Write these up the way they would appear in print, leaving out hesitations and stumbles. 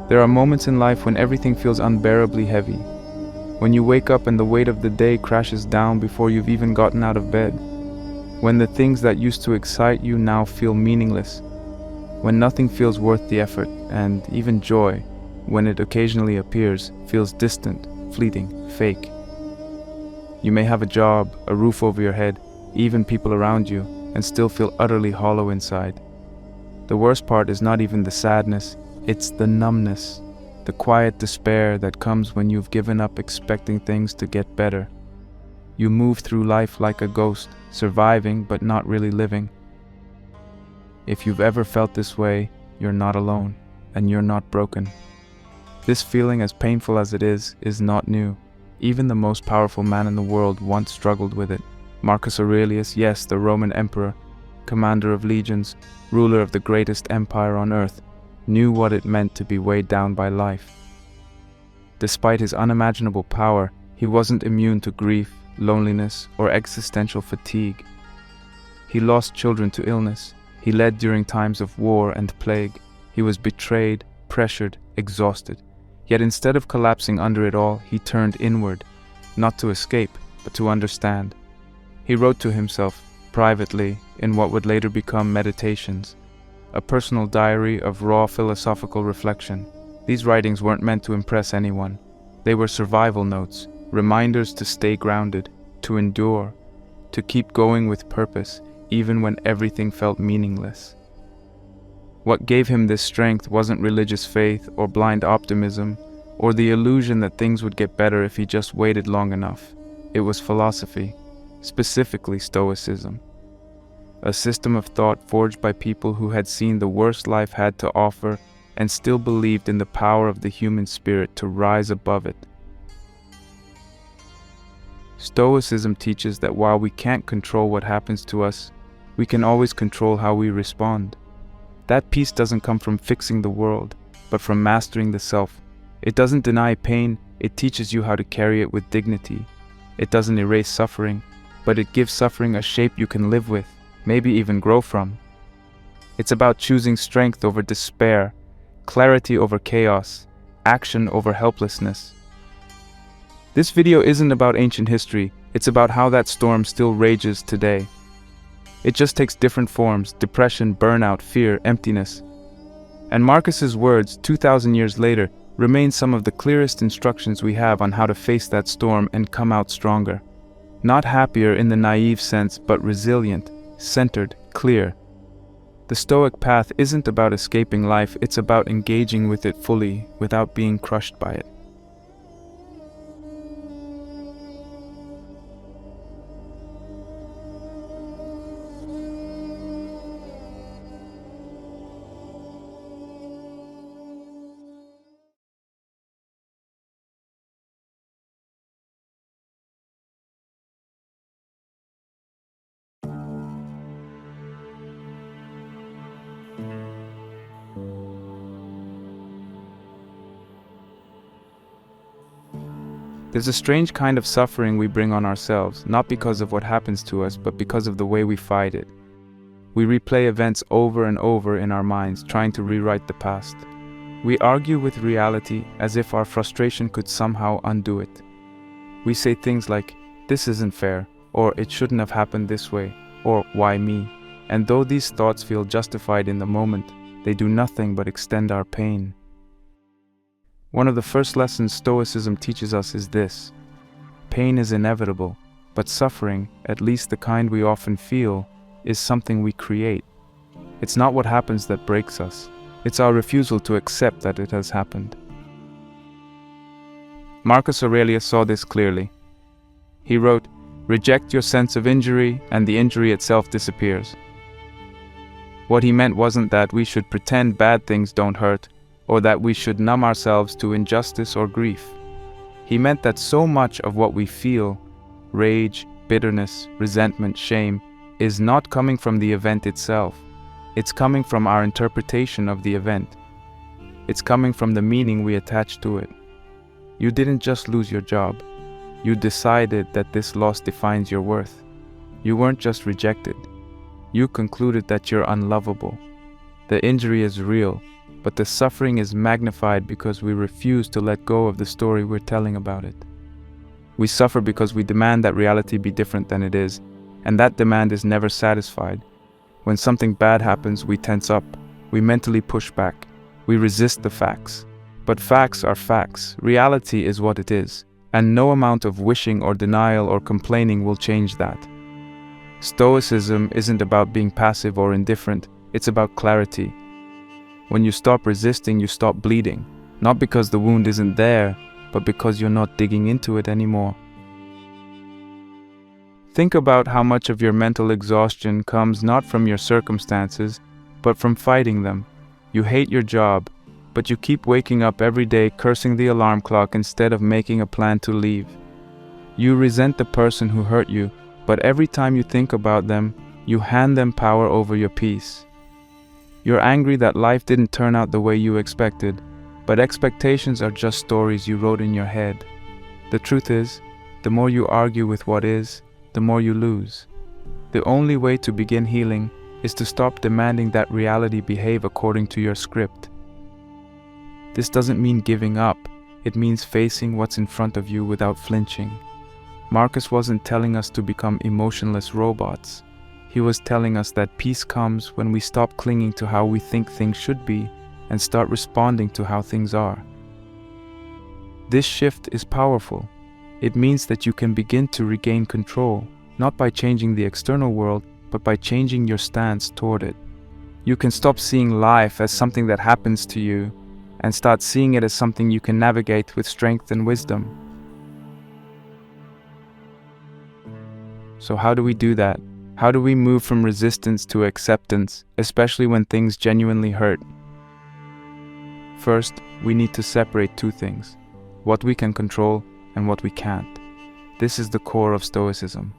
There are moments in life when everything feels unbearably heavy. When you wake up and the weight of the day crashes down before you've even gotten out of bed. When the things that used to excite you now feel meaningless. When nothing feels worth the effort, and even joy, when it occasionally appears, feels distant, fleeting, fake. You may have a job, a roof over your head, even people around you, and still feel utterly hollow inside. The worst part is not even the sadness, it's the numbness, the quiet despair that comes when you've given up expecting things to get better. You move through life like a ghost, surviving but not really living. If you've ever felt this way, you're not alone, and you're not broken. This feeling, as painful as it is not new. Even the most powerful man in the world once struggled with it. Marcus Aurelius, yes, the Roman emperor, commander of legions, ruler of the greatest empire on earth, knew what it meant to be weighed down by life. Despite his unimaginable power, he wasn't immune to grief, loneliness, or existential fatigue. He lost children to illness. He led during times of war and plague. He was betrayed, pressured, exhausted. Yet instead of collapsing under it all, he turned inward, not to escape, but to understand. He wrote to himself, privately, in what would later become Meditations, a personal diary of raw philosophical reflection. These writings weren't meant to impress anyone. They were survival notes, reminders to stay grounded, to endure, to keep going with purpose, even when everything felt meaningless. What gave him this strength wasn't religious faith or blind optimism, or the illusion that things would get better if he just waited long enough. It was philosophy, specifically Stoicism. A system of thought forged by people who had seen the worst life had to offer and still believed in the power of the human spirit to rise above it. Stoicism teaches that while we can't control what happens to us, we can always control how we respond. That peace doesn't come from fixing the world, but from mastering the self. It doesn't deny pain, it teaches you how to carry it with dignity. It doesn't erase suffering, but it gives suffering a shape you can live with, maybe even grow from. It's about choosing strength over despair, clarity over chaos, action over helplessness. This video isn't about ancient history, it's about how that storm still rages today. It just takes different forms: depression, burnout, fear, emptiness. And Marcus's words, 2,000 years later, remain some of the clearest instructions we have on how to face that storm and come out stronger. Not happier in the naive sense, but resilient, centered, clear. The Stoic path isn't about escaping life, it's about engaging with it fully, without being crushed by it. There's a strange kind of suffering we bring on ourselves, not because of what happens to us, but because of the way we fight it. We replay events over and over in our minds, trying to rewrite the past. We argue with reality as if our frustration could somehow undo it. We say things like, "This isn't fair," or "It shouldn't have happened this way," or "Why me?" And though these thoughts feel justified in the moment, they do nothing but extend our pain. One of the first lessons Stoicism teaches us is this: pain is inevitable, but suffering, at least the kind we often feel, is something we create. It's not what happens that breaks us, it's our refusal to accept that it has happened. Marcus Aurelius saw this clearly. He wrote, "Reject your sense of injury, and the injury itself disappears." What he meant wasn't that we should pretend bad things don't hurt, or that we should numb ourselves to injustice or grief. He meant that so much of what we feel, rage, bitterness, resentment, shame, is not coming from the event itself. It's coming from our interpretation of the event. It's coming from the meaning we attach to it. You didn't just lose your job. You decided that this loss defines your worth. You weren't just rejected. You concluded that you're unlovable. The injury is real, but the suffering is magnified because we refuse to let go of the story we're telling about it. We suffer because we demand that reality be different than it is, and that demand is never satisfied. When something bad happens, we tense up, we mentally push back, we resist the facts. But facts are facts, reality is what it is, and no amount of wishing or denial or complaining will change that. Stoicism isn't about being passive or indifferent, it's about clarity. When you stop resisting, you stop bleeding, not because the wound isn't there, but because you're not digging into it anymore. Think about how much of your mental exhaustion comes not from your circumstances, but from fighting them. You hate your job, but you keep waking up every day cursing the alarm clock instead of making a plan to leave. You resent the person who hurt you, but every time you think about them, you hand them power over your peace. You're angry that life didn't turn out the way you expected, but expectations are just stories you wrote in your head. The truth is, the more you argue with what is, the more you lose. The only way to begin healing is to stop demanding that reality behave according to your script. This doesn't mean giving up, it means facing what's in front of you without flinching. Marcus wasn't telling us to become emotionless robots. He was telling us that peace comes when we stop clinging to how we think things should be and start responding to how things are. This shift is powerful. It means that you can begin to regain control, not by changing the external world, but by changing your stance toward it. You can stop seeing life as something that happens to you and start seeing it as something you can navigate with strength and wisdom. So how do we do that? How do we move from resistance to acceptance, especially when things genuinely hurt? First, we need to separate two things: what we can control and what we can't. This is the core of Stoicism.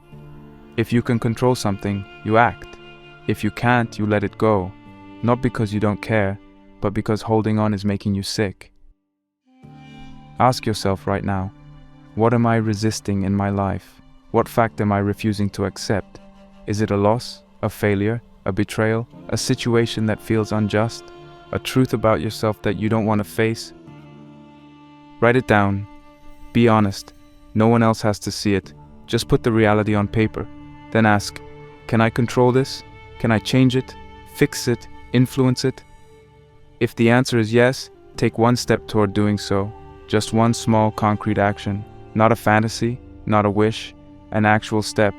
If you can control something, you act. If you can't, you let it go, not because you don't care, but because holding on is making you sick. Ask yourself right now, what am I resisting in my life? What fact am I refusing to accept? Is it a loss, a failure, a betrayal, a situation that feels unjust, a truth about yourself that you don't want to face? Write it down. Be honest. No one else has to see it. Just put the reality on paper. Then ask, can I control this? Can I change it, fix it, influence it? If the answer is yes, take one step toward doing so. Just one small, concrete action. Not a fantasy, not a wish, an actual step.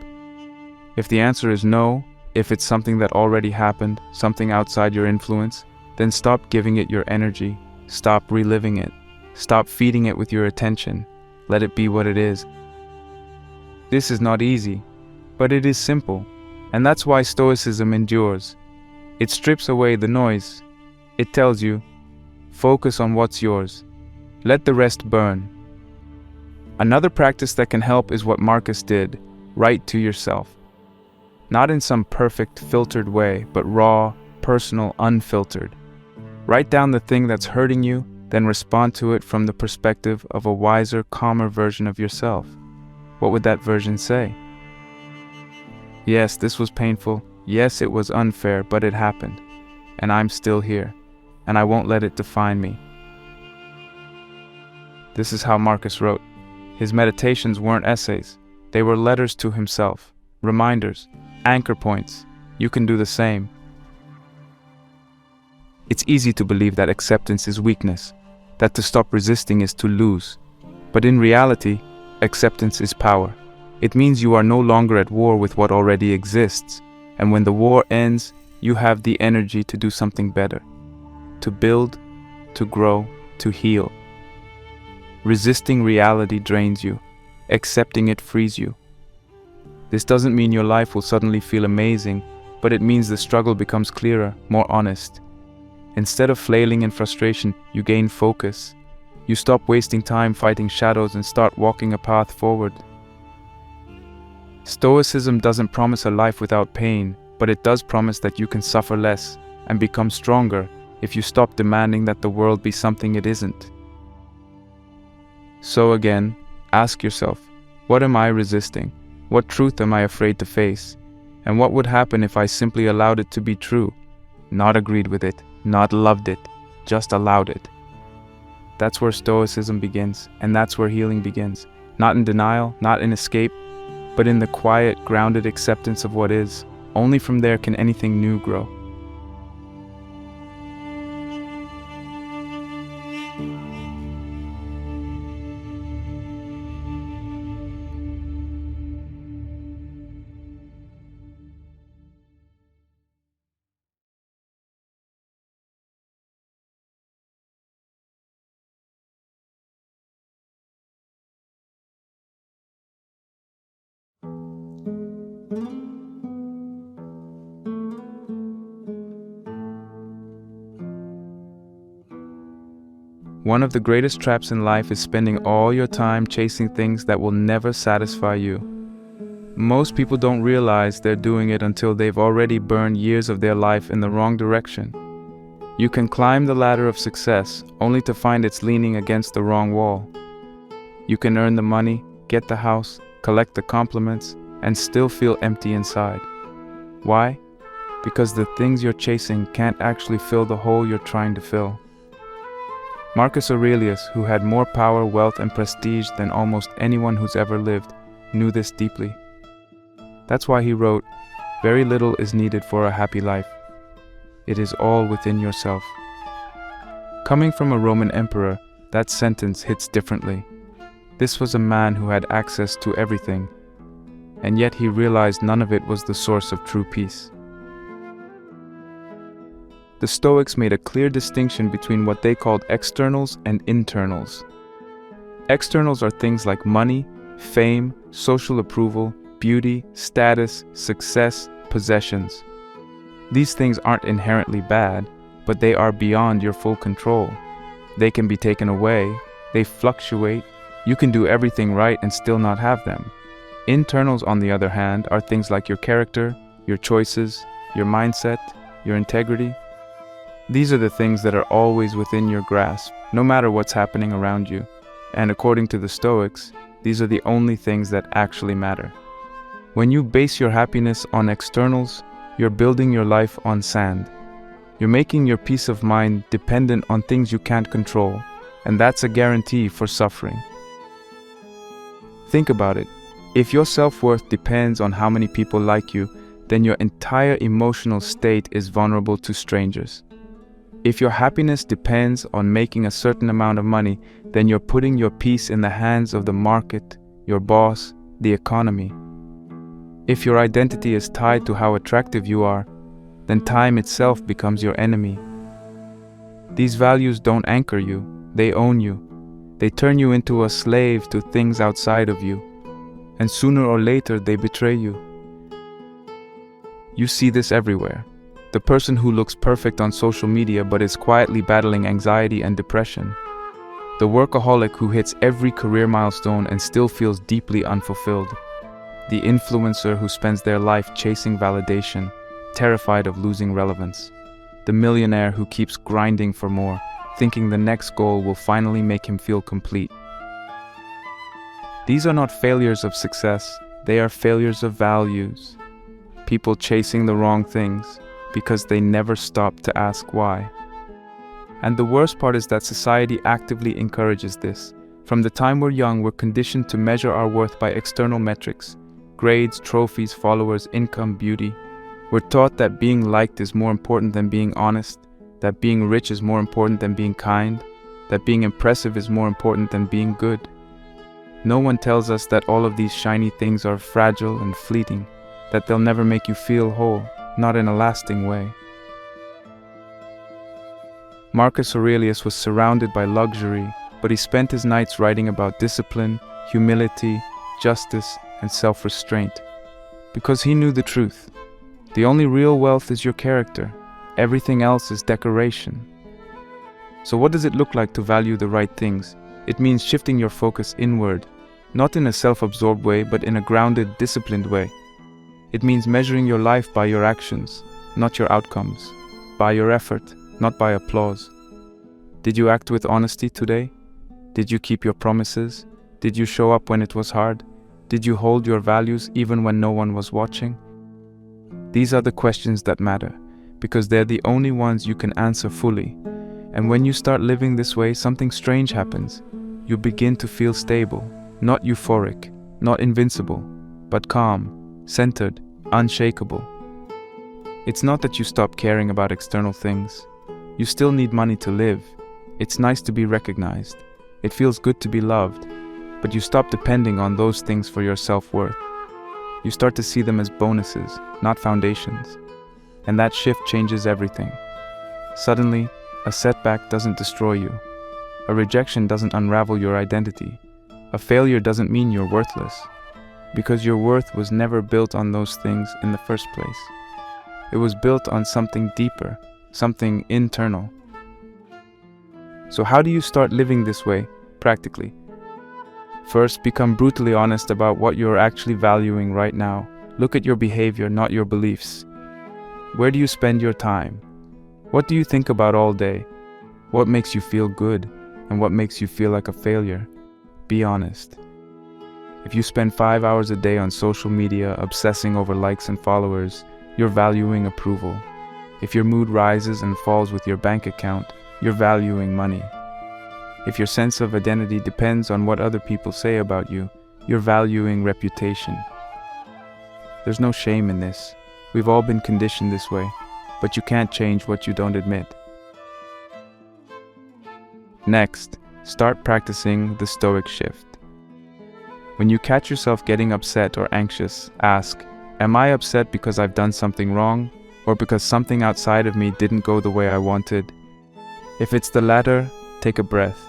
If the answer is no, if it's something that already happened, something outside your influence, then stop giving it your energy. Stop reliving it. Stop feeding it with your attention. Let it be what it is. This is not easy, but it is simple, and that's why Stoicism endures. It strips away the noise. It tells you, focus on what's yours. Let the rest burn. Another practice that can help is what Marcus did. Write to yourself. Not in some perfect, filtered way, but raw, personal, unfiltered. Write down the thing that's hurting you, then respond to it from the perspective of a wiser, calmer version of yourself. What would that version say? Yes, this was painful. Yes, it was unfair, but it happened. And I'm still here, and I won't let it define me. This is how Marcus wrote. His meditations weren't essays. They were letters to himself, reminders, anchor points. You can do the same. It's easy to believe that acceptance is weakness, that to stop resisting is to lose. But in reality, acceptance is power. It means you are no longer at war with what already exists, and when the war ends, you have the energy to do something better, to build, to grow, to heal. Resisting reality drains you. Accepting it frees you. This doesn't mean your life will suddenly feel amazing, but it means the struggle becomes clearer, more honest. Instead of flailing in frustration, you gain focus. You stop wasting time fighting shadows and start walking a path forward. Stoicism doesn't promise a life without pain, but it does promise that you can suffer less and become stronger if you stop demanding that the world be something it isn't. So again, ask yourself, what am I resisting? What truth am I afraid to face? And what would happen if I simply allowed it to be true? Not agreed with it, not loved it, just allowed it. That's where Stoicism begins, and that's where healing begins. Not in denial, not in escape, but in the quiet, grounded acceptance of what is. Only from there can anything new grow. One of the greatest traps in life is spending all your time chasing things that will never satisfy you. Most people don't realize they're doing it until they've already burned years of their life in the wrong direction. You can climb the ladder of success only to find it's leaning against the wrong wall. You can earn the money, get the house, collect the compliments, and still feel empty inside. Why? Because the things you're chasing can't actually fill the hole you're trying to fill. Marcus Aurelius, who had more power, wealth, and prestige than almost anyone who's ever lived, knew this deeply. That's why he wrote, "Very little is needed for a happy life. It is all within yourself." Coming from a Roman emperor, that sentence hits differently. This was a man who had access to everything, and yet he realized none of it was the source of true peace. The Stoics made a clear distinction between what they called externals and internals. Externals are things like money, fame, social approval, beauty, status, success, possessions. These things aren't inherently bad, but they are beyond your full control. They can be taken away, they fluctuate, you can do everything right and still not have them. Internals, on the other hand, are things like your character, your choices, your mindset, your integrity. These are the things that are always within your grasp, no matter what's happening around you. And according to the Stoics, these are the only things that actually matter. When you base your happiness on externals, you're building your life on sand. You're making your peace of mind dependent on things you can't control, and that's a guarantee for suffering. Think about it. If your self-worth depends on how many people like you, then your entire emotional state is vulnerable to strangers. If your happiness depends on making a certain amount of money, then you're putting your peace in the hands of the market, your boss, the economy. If your identity is tied to how attractive you are, then time itself becomes your enemy. These values don't anchor you, they own you. They turn you into a slave to things outside of you, and sooner or later they betray you. You see this everywhere. The person who looks perfect on social media but is quietly battling anxiety and depression. The workaholic who hits every career milestone and still feels deeply unfulfilled. The influencer who spends their life chasing validation, terrified of losing relevance. The millionaire who keeps grinding for more, thinking the next goal will finally make him feel complete. These are not failures of success, they are failures of values. People chasing the wrong things because they never stop to ask why. And the worst part is that society actively encourages this. From the time we're young, we're conditioned to measure our worth by external metrics, grades, trophies, followers, income, beauty. We're taught that being liked is more important than being honest, that being rich is more important than being kind, that being impressive is more important than being good. No one tells us that all of these shiny things are fragile and fleeting, that they'll never make you feel whole, not in a lasting way. Marcus Aurelius was surrounded by luxury, but he spent his nights writing about discipline, humility, justice, and self-restraint. Because he knew the truth. The only real wealth is your character. Everything else is decoration. So what does it look like to value the right things? It means shifting your focus inward, not in a self-absorbed way, but in a grounded, disciplined way. It means measuring your life by your actions, not your outcomes, by your effort, not by applause. Did you act with honesty today? Did you keep your promises? Did you show up when it was hard? Did you hold your values even when no one was watching? These are the questions that matter, because they're the only ones you can answer fully, And when you start living this way, something strange happens. You begin to feel stable, not euphoric, not invincible, but calm, centered, unshakable. It's not that you stop caring about external things. You still need money to live. It's nice to be recognized. It feels good to be loved. But you stop depending on those things for your self-worth. You start to see them as bonuses, not foundations. And that shift changes everything. Suddenly, a setback doesn't destroy you. A rejection doesn't unravel your identity. A failure doesn't mean you're worthless. Because your worth was never built on those things in the first place. It was built on something deeper, something internal. So how do you start living this way, practically? First, become brutally honest about what you're actually valuing right now. Look at your behavior, not your beliefs. Where do you spend your time? What do you think about all day? What makes you feel good, and what makes you feel like a failure? Be honest. If you spend 5 hours a day on social media obsessing over likes and followers, you're valuing approval. If your mood rises and falls with your bank account, you're valuing money. If your sense of identity depends on what other people say about you, you're valuing reputation. There's no shame in this. We've all been conditioned this way, but you can't change what you don't admit. Next, start practicing the Stoic shift. When you catch yourself getting upset or anxious, ask, am I upset because I've done something wrong, or because something outside of me didn't go the way I wanted? If it's the latter, take a breath.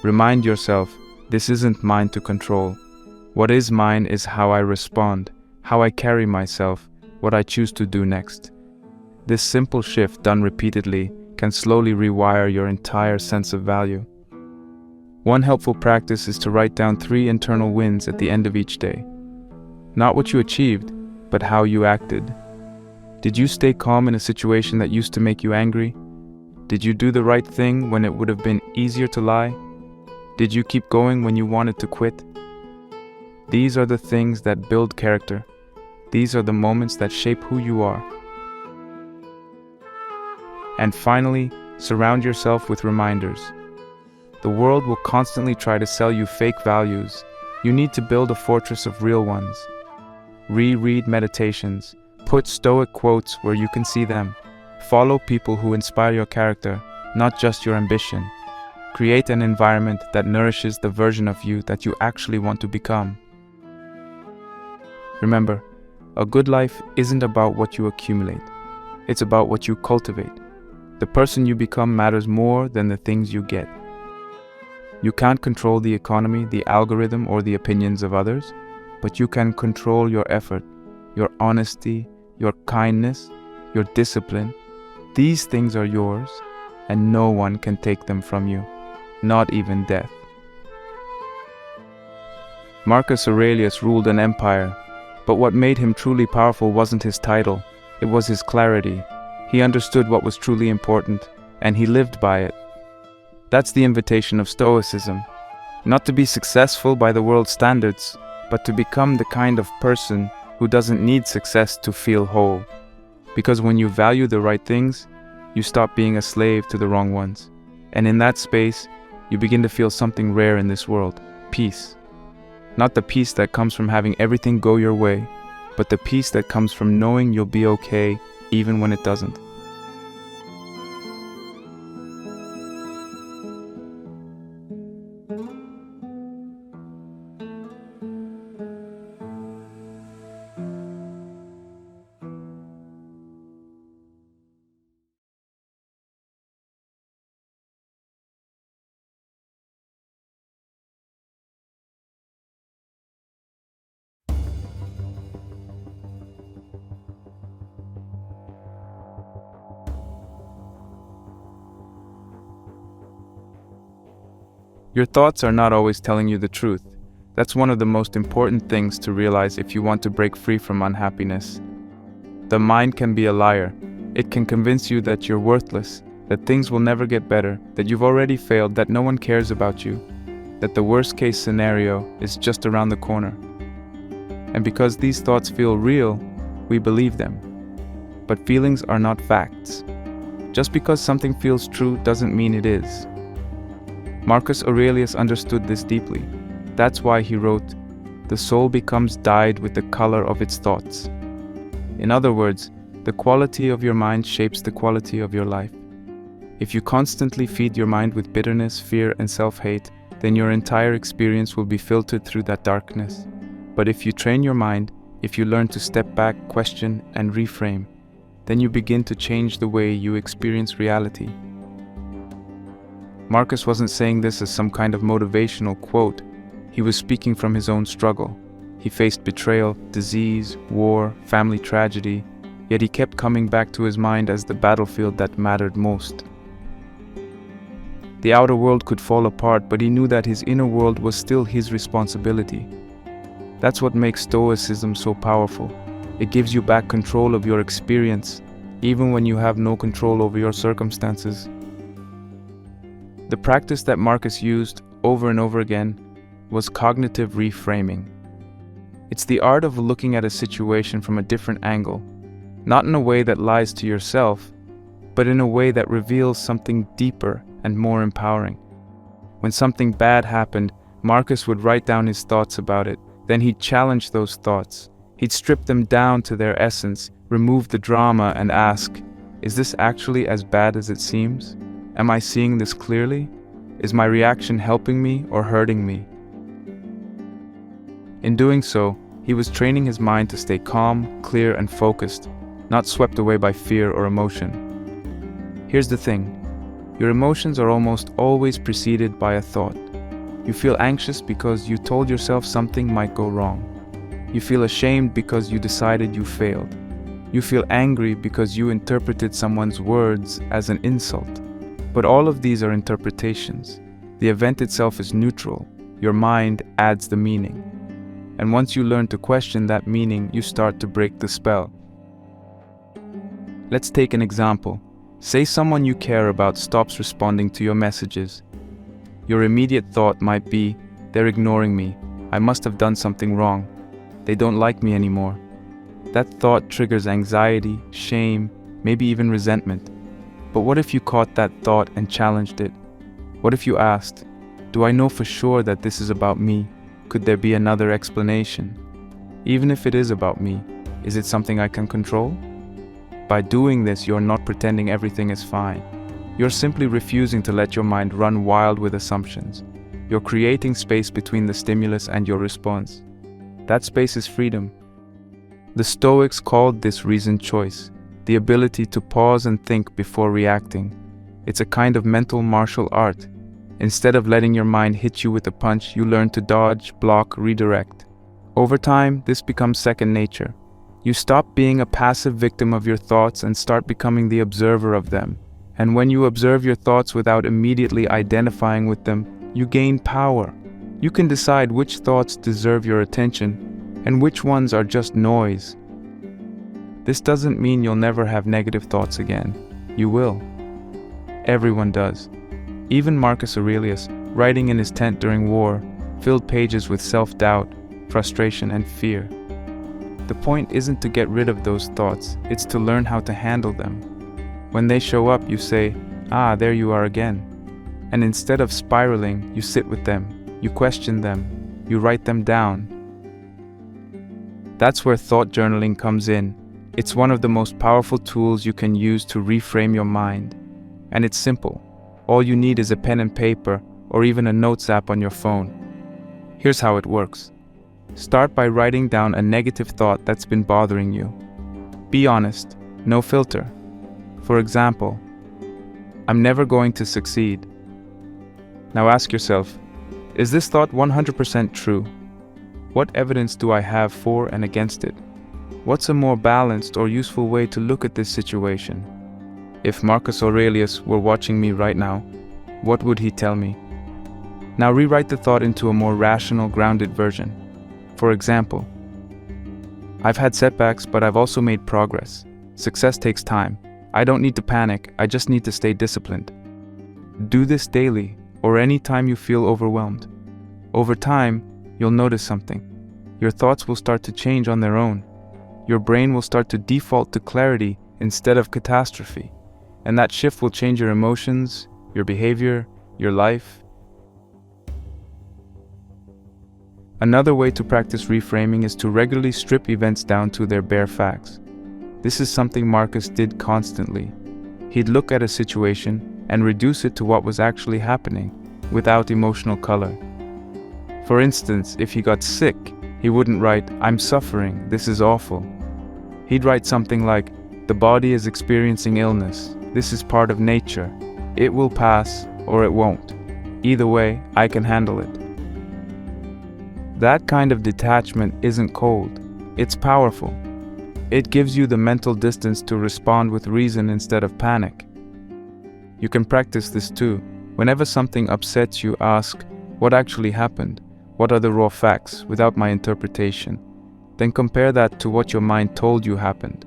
Remind yourself, this isn't mine to control. What is mine is how I respond, how I carry myself, what I choose to do next. This simple shift done repeatedly can slowly rewire your entire sense of value. One helpful practice is to write down 3 internal wins at the end of each day. Not what you achieved, but how you acted. Did you stay calm in a situation that used to make you angry? Did you do the right thing when it would have been easier to lie? Did you keep going when you wanted to quit? These are the things that build character. These are the moments that shape who you are. And finally, surround yourself with reminders. The world will constantly try to sell you fake values. You need to build a fortress of real ones. Reread meditations. Put Stoic quotes where you can see them. Follow people who inspire your character, not just your ambition. Create an environment that nourishes the version of you that you actually want to become. Remember, a good life isn't about what you accumulate. It's about what you cultivate. The person you become matters more than the things you get. You can't control the economy, the algorithm, or the opinions of others, but you can control your effort, your honesty, your kindness, your discipline. These things are yours, and no one can take them from you, not even death. Marcus Aurelius ruled an empire, but what made him truly powerful wasn't his title, it was his clarity. He understood what was truly important, and he lived by it. That's the invitation of Stoicism. Not to be successful by the world's standards, but to become the kind of person who doesn't need success to feel whole. Because when you value the right things, you stop being a slave to the wrong ones. And in that space, you begin to feel something rare in this world, peace. Not the peace that comes from having everything go your way, but the peace that comes from knowing you'll be okay even when it doesn't. Your thoughts are not always telling you the truth. That's one of the most important things to realize if you want to break free from unhappiness. The mind can be a liar. It can convince you that you're worthless, that things will never get better, that you've already failed, that no one cares about you, that the worst-case scenario is just around the corner. And because these thoughts feel real, we believe them. But feelings are not facts. Just because something feels true doesn't mean it is. Marcus Aurelius understood this deeply. That's why he wrote, "The soul becomes dyed with the color of its thoughts." In other words, the quality of your mind shapes the quality of your life. If you constantly feed your mind with bitterness, fear, and self-hate, then your entire experience will be filtered through that darkness. But if you train your mind, if you learn to step back, question, and reframe, then you begin to change the way you experience reality. Marcus wasn't saying this as some kind of motivational quote. He was speaking from his own struggle. He faced betrayal, disease, war, family tragedy, yet he kept coming back to his mind as the battlefield that mattered most. The outer world could fall apart, but he knew that his inner world was still his responsibility. That's what makes Stoicism so powerful. It gives you back control of your experience, even when you have no control over your circumstances. The practice that Marcus used over and over again was cognitive reframing. It's the art of looking at a situation from a different angle, not in a way that lies to yourself, but in a way that reveals something deeper and more empowering. When something bad happened, Marcus would write down his thoughts about it. Then he'd challenge those thoughts. He'd strip them down to their essence, remove the drama, and ask, is this actually as bad as it seems? Am I seeing this clearly? Is my reaction helping me or hurting me? In doing so, he was training his mind to stay calm, clear, and focused, not swept away by fear or emotion. Here's the thing. Your emotions are almost always preceded by a thought. You feel anxious because you told yourself something might go wrong. You feel ashamed because you decided you failed. You feel angry because you interpreted someone's words as an insult. But all of these are interpretations. The event itself is neutral. Your mind adds the meaning. And once you learn to question that meaning, you start to break the spell. Let's take an example. Say someone you care about stops responding to your messages. Your immediate thought might be, they're ignoring me. I must have done something wrong. They don't like me anymore. That thought triggers anxiety, shame, maybe even resentment. But what if you caught that thought and challenged it? What if you asked, do I know for sure that this is about me? Could there be another explanation? Even if it is about me, is it something I can control? By doing this, you're not pretending everything is fine. You're simply refusing to let your mind run wild with assumptions. You're creating space between the stimulus and your response. That space is freedom. The Stoics called this reasoned choice, the ability to pause and think before reacting. It's a kind of mental martial art. Instead of letting your mind hit you with a punch, you learn to dodge, block, redirect. Over time, this becomes second nature. You stop being a passive victim of your thoughts and start becoming the observer of them. And when you observe your thoughts without immediately identifying with them, you gain power. You can decide which thoughts deserve your attention and which ones are just noise. This doesn't mean you'll never have negative thoughts again. You will. Everyone does. Even Marcus Aurelius, writing in his tent during war, filled pages with self-doubt, frustration, and fear. The point isn't to get rid of those thoughts, it's to learn how to handle them. When they show up, you say, there you are again. And instead of spiraling, you sit with them, you question them, you write them down. That's where thought journaling comes in. It's one of the most powerful tools you can use to reframe your mind. And it's simple. All you need is a pen and paper, or even a notes app on your phone. Here's how it works. Start by writing down a negative thought that's been bothering you. Be honest, no filter. For example, I'm never going to succeed. Now ask yourself, is this thought 100% true? What evidence do I have for and against it? What's a more balanced or useful way to look at this situation? If Marcus Aurelius were watching me right now, what would he tell me? Now rewrite the thought into a more rational, grounded version. For example, I've had setbacks, but I've also made progress. Success takes time. I don't need to panic, I just need to stay disciplined. Do this daily, or any time you feel overwhelmed. Over time, you'll notice something. Your thoughts will start to change on their own. Your brain will start to default to clarity instead of catastrophe. And that shift will change your emotions, your behavior, your life. Another way to practice reframing is to regularly strip events down to their bare facts. This is something Marcus did constantly. He'd look at a situation and reduce it to what was actually happening, without emotional color. For instance, if he got sick, he wouldn't write, "I'm suffering, this is awful." He'd write something like, "The body is experiencing illness. This is part of nature. It will pass or it won't. Either way, I can handle it." That kind of detachment isn't cold. It's powerful. It gives you the mental distance to respond with reason instead of panic. You can practice this too. Whenever something upsets you, ask, "What actually happened? What are the raw facts, without my interpretation?" Then compare that to what your mind told you happened.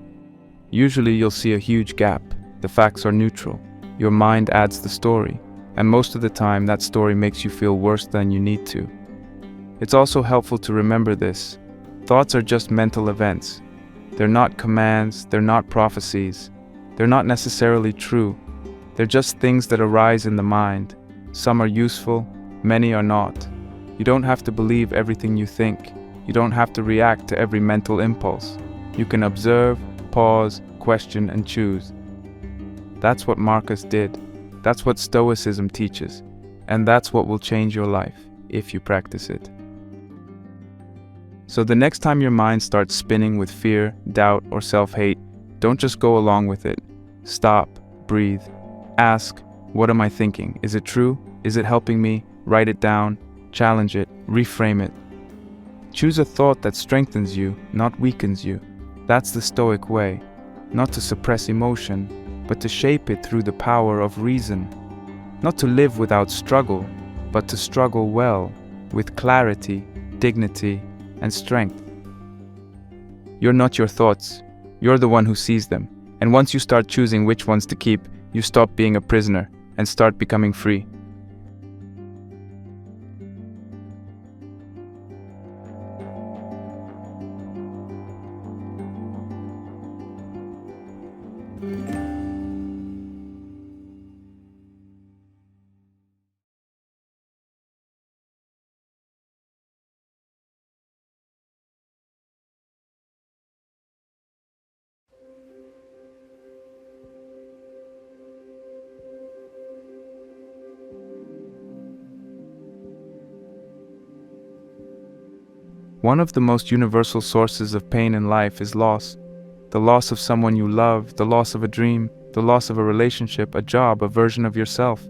Usually you'll see a huge gap. The facts are neutral. Your mind adds the story, and most of the time that story makes you feel worse than you need to. It's also helpful to remember this. Thoughts are just mental events. They're not commands, they're not prophecies. They're not necessarily true. They're just things that arise in the mind. Some are useful, many are not. You don't have to believe everything you think. You don't have to react to every mental impulse. You can observe, pause, question, and choose. That's what Marcus did. That's what Stoicism teaches. And that's what will change your life, if you practice it. So the next time your mind starts spinning with fear, doubt, or self-hate, don't just go along with it. Stop, breathe, ask, what am I thinking? Is it true? Is it helping me? Write it down, challenge it, reframe it. Choose a thought that strengthens you, not weakens you. That's the Stoic way. Not to suppress emotion, but to shape it through the power of reason. Not to live without struggle, but to struggle well, with clarity, dignity, and strength. You're not your thoughts. You're the one who sees them. And once you start choosing which ones to keep, you stop being a prisoner and start becoming free. One of the most universal sources of pain in life is loss. The loss of someone you love, the loss of a dream, the loss of a relationship, a job, a version of yourself.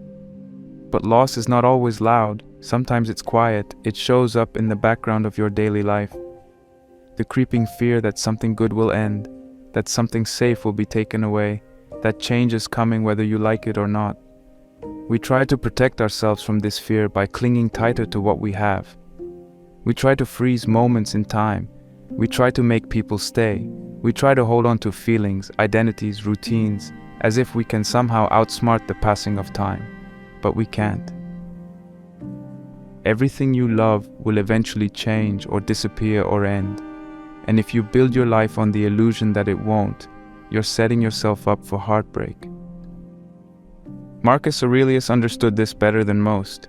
But loss is not always loud. Sometimes it's quiet. It shows up in the background of your daily life. The creeping fear that something good will end, that something safe will be taken away, that change is coming whether you like it or not. We try to protect ourselves from this fear by clinging tighter to what we have. We try to freeze moments in time. We try to make people stay. We try to hold on to feelings, identities, routines, as if we can somehow outsmart the passing of time. But we can't. Everything you love will eventually change or disappear or end. And if you build your life on the illusion that it won't, you're setting yourself up for heartbreak. Marcus Aurelius understood this better than most.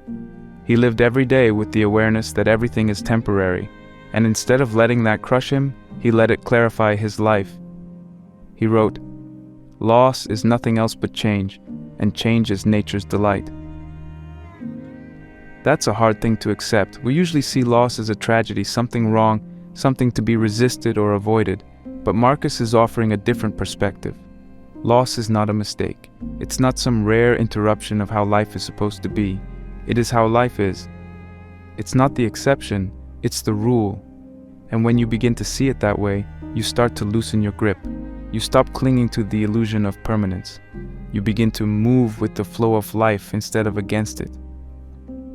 He lived every day with the awareness that everything is temporary, and instead of letting that crush him, he let it clarify his life. He wrote, "Loss is nothing else but change, and change is nature's delight." That's a hard thing to accept. We usually see loss as a tragedy, something wrong, something to be resisted or avoided, but Marcus is offering a different perspective. Loss is not a mistake. It's not some rare interruption of how life is supposed to be. It is how life is. It's not the exception, it's the rule. And when you begin to see it that way, you start to loosen your grip. You stop clinging to the illusion of permanence. You begin to move with the flow of life instead of against it.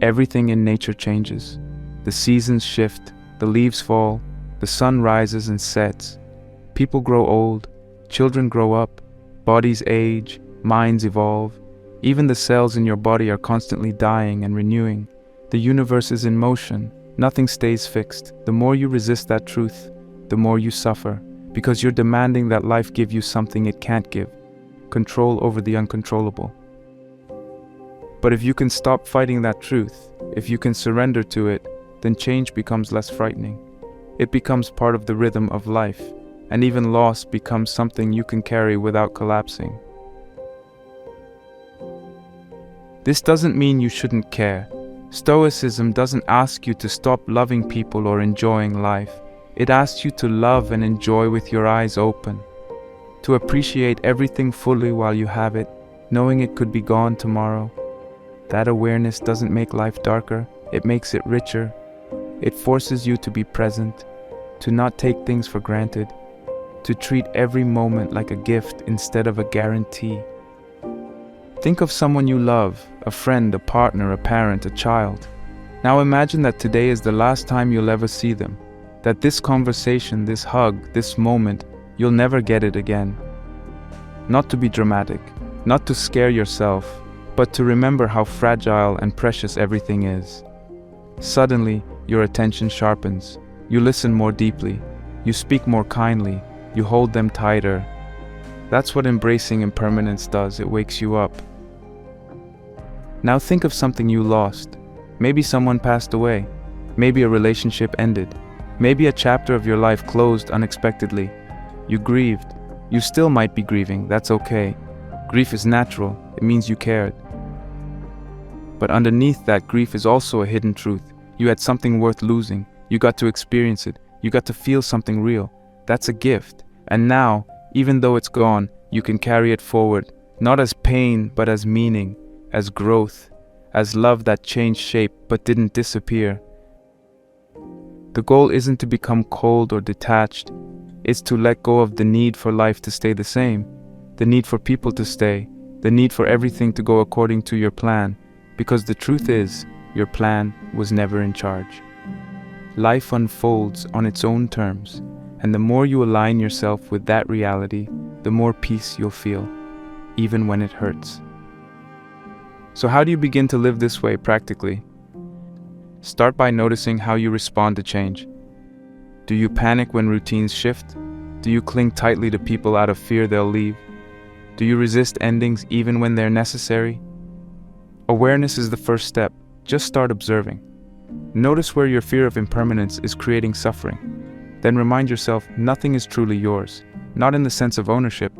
Everything in nature changes. The seasons shift, the leaves fall, the sun rises and sets. People grow old, children grow up, bodies age, minds evolve. Even the cells in your body are constantly dying and renewing. The universe is in motion. Nothing stays fixed. The more you resist that truth, the more you suffer, because you're demanding that life give you something it can't give. control over the uncontrollable. But if you can stop fighting that truth, if you can surrender to it, then change becomes less frightening. It becomes part of the rhythm of life, and even loss becomes something you can carry without collapsing. This doesn't mean you shouldn't care. Stoicism doesn't ask you to stop loving people or enjoying life. It asks you to love and enjoy with your eyes open, to appreciate everything fully while you have it, knowing it could be gone tomorrow. That awareness doesn't make life darker, it makes it richer. It forces you to be present, to not take things for granted, to treat every moment like a gift instead of a guarantee. Think of someone you love, a friend, a partner, a parent, a child. Now imagine that today is the last time you'll ever see them, that this conversation, this hug, this moment, you'll never get it again. Not to be dramatic, not to scare yourself, but to remember how fragile and precious everything is. Suddenly, your attention sharpens. You listen more deeply. You speak more kindly. You hold them tighter. That's what embracing impermanence does. It wakes you up. Now think of something you lost. Maybe someone passed away. Maybe a relationship ended. Maybe a chapter of your life closed unexpectedly. You grieved. You still might be grieving. That's okay. Grief is natural. It means you cared. But underneath that grief is also a hidden truth. You had something worth losing. You got to experience it. You got to feel something real. That's a gift. And now, even though it's gone, you can carry it forward, not as pain, but as meaning, as growth, as love that changed shape but didn't disappear. The goal isn't to become cold or detached. It's to let go of the need for life to stay the same, the need for people to stay, the need for everything to go according to your plan. Because the truth is, your plan was never in charge. Life unfolds on its own terms, and the more you align yourself with that reality, the more peace you'll feel, even when it hurts. So how do you begin to live this way practically? Start by noticing how you respond to change. Do you panic when routines shift? Do you cling tightly to people out of fear they'll leave? Do you resist endings even when they're necessary? Awareness is the first step. Just start observing. Notice where your fear of impermanence is creating suffering. Then remind yourself nothing is truly yours, not in the sense of ownership.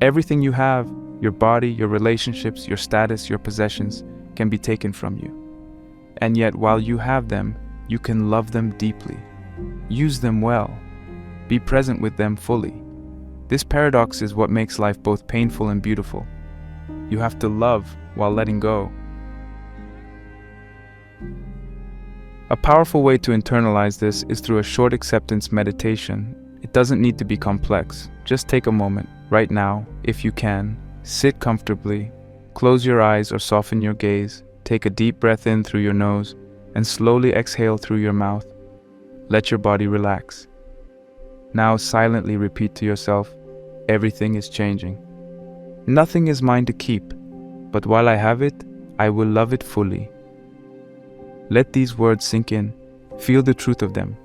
Everything you have, your body, your relationships, your status, your possessions, can be taken from you. And yet while you have them, you can love them deeply. Use them well. Be present with them fully. This paradox is what makes life both painful and beautiful. You have to love while letting go. A powerful way to internalize this is through a short acceptance meditation. It doesn't need to be complex. Just take a moment, right now, if you can. Sit comfortably, close your eyes or soften your gaze, take a deep breath in through your nose, and slowly exhale through your mouth. Let your body relax. Now silently repeat to yourself, everything is changing. Nothing is mine to keep, but while I have it, I will love it fully. Let these words sink in. Feel the truth of them.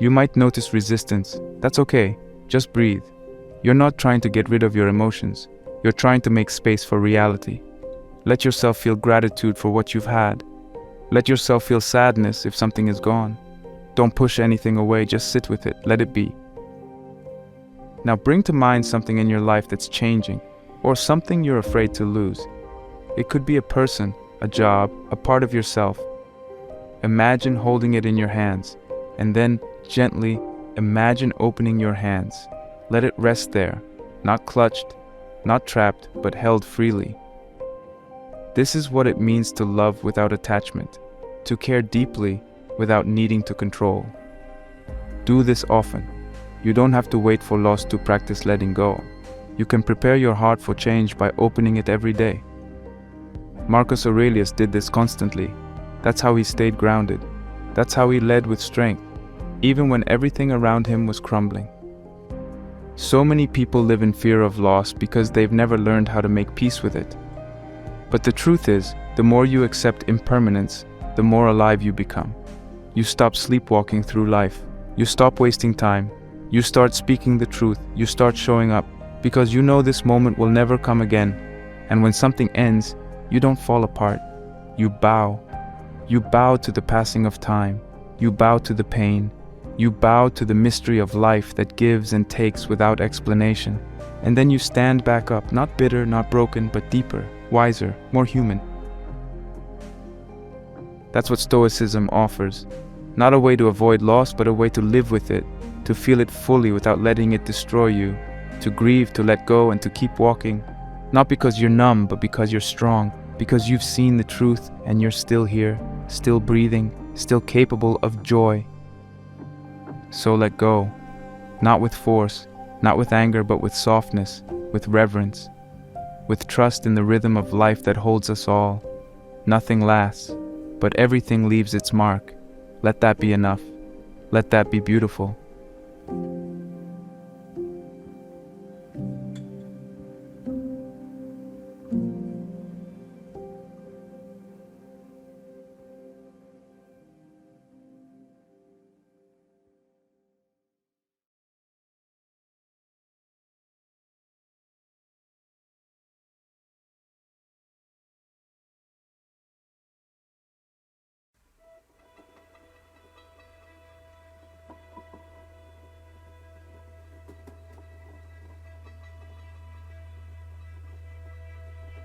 You might notice resistance. That's okay. Just breathe. You're not trying to get rid of your emotions. You're trying to make space for reality. Let yourself feel gratitude for what you've had. Let yourself feel sadness if something is gone. Don't push anything away. Just sit with it. Let it be. Now bring to mind something in your life that's changing, or something you're afraid to lose. It could be a person, a job, a part of yourself. Imagine holding it in your hands, and then gently imagine opening your hands. Let it rest there, not clutched, not trapped, but held freely. This is what it means to love without attachment, to care deeply without needing to control. Do this often. You don't have to wait for loss to practice letting go. You can prepare your heart for change by opening it every day. Marcus Aurelius did this constantly. That's how he stayed grounded. That's how he led with strength, even when everything around him was crumbling. So many people live in fear of loss because they've never learned how to make peace with it. But the truth is, the more you accept impermanence, the more alive you become. You stop sleepwalking through life. You stop wasting time. You start speaking the truth. You start showing up. because you know this moment will never come again. And when something ends, you don't fall apart. You bow. You bow to the passing of time. You bow to the pain. You bow to the mystery of life that gives and takes without explanation. And then you stand back up, not bitter, not broken, but deeper, wiser, more human. That's what Stoicism offers. Not a way to avoid loss, but a way to live with it, to feel it fully without letting it destroy you, to grieve, to let go, and to keep walking. Not because you're numb, but because you're strong, because you've seen the truth and you're still here, still breathing, still capable of joy. So let go, not with force, not with anger, but with softness, with reverence, with trust in the rhythm of life that holds us all. Nothing lasts, but everything leaves its mark. Let that be enough. Let that be beautiful.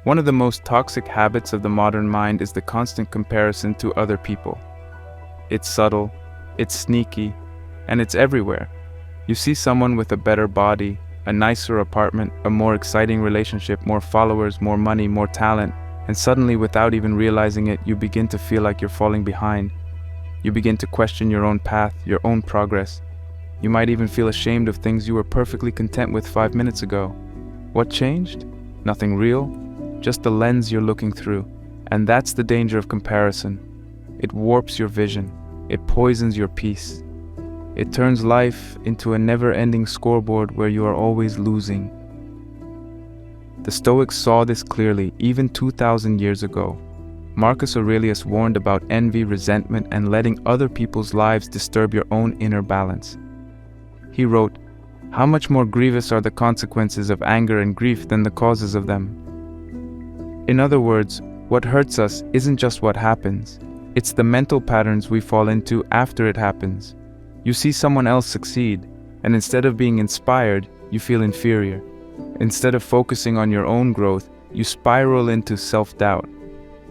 One of the most toxic habits of the modern mind is the constant comparison to other people. It's subtle, it's sneaky, and it's everywhere. You see someone with a better body, a nicer apartment, a more exciting relationship, more followers, more money, more talent, and suddenly, without even realizing it, you begin to feel like you're falling behind. You begin to question your own path, your own progress. You might even feel ashamed of things you were perfectly content with 5 minutes ago. What changed? Nothing real. Just the lens you're looking through. And that's the danger of comparison. It warps your vision. It poisons your peace. It turns life into a never-ending scoreboard where you are always losing. The Stoics saw this clearly even 2,000 years ago. Marcus Aurelius warned about envy, resentment, and letting other people's lives disturb your own inner balance. He wrote, "How much more grievous are the consequences of anger and grief than the causes of them?" In other words, what hurts us isn't just what happens, it's the mental patterns we fall into after it happens. You see someone else succeed, and instead of being inspired, you feel inferior. Instead of focusing on your own growth, you spiral into self-doubt.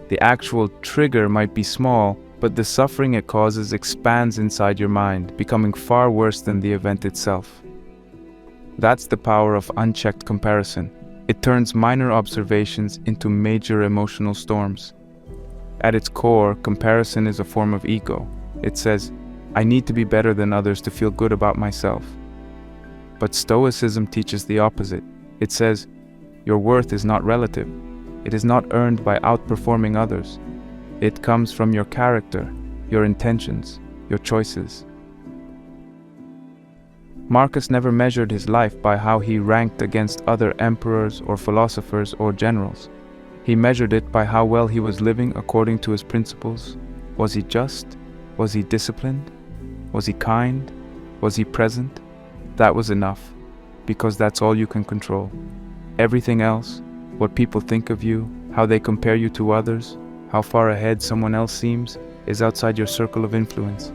The actual trigger might be small, but the suffering it causes expands inside your mind, becoming far worse than the event itself. That's the power of unchecked comparison. It turns minor observations into major emotional storms. At its core, comparison is a form of ego. It says, I need to be better than others to feel good about myself. But Stoicism teaches the opposite. It says, your worth is not relative. It is not earned by outperforming others. It comes from your character, your intentions, your choices. Marcus never measured his life by how he ranked against other emperors or philosophers or generals. He measured it by how well he was living according to his principles. Was he just? Was he disciplined? Was he kind? Was he present? That was enough, because that's all you can control. Everything else, what people think of you, how they compare you to others, how far ahead someone else seems, is outside your circle of influence.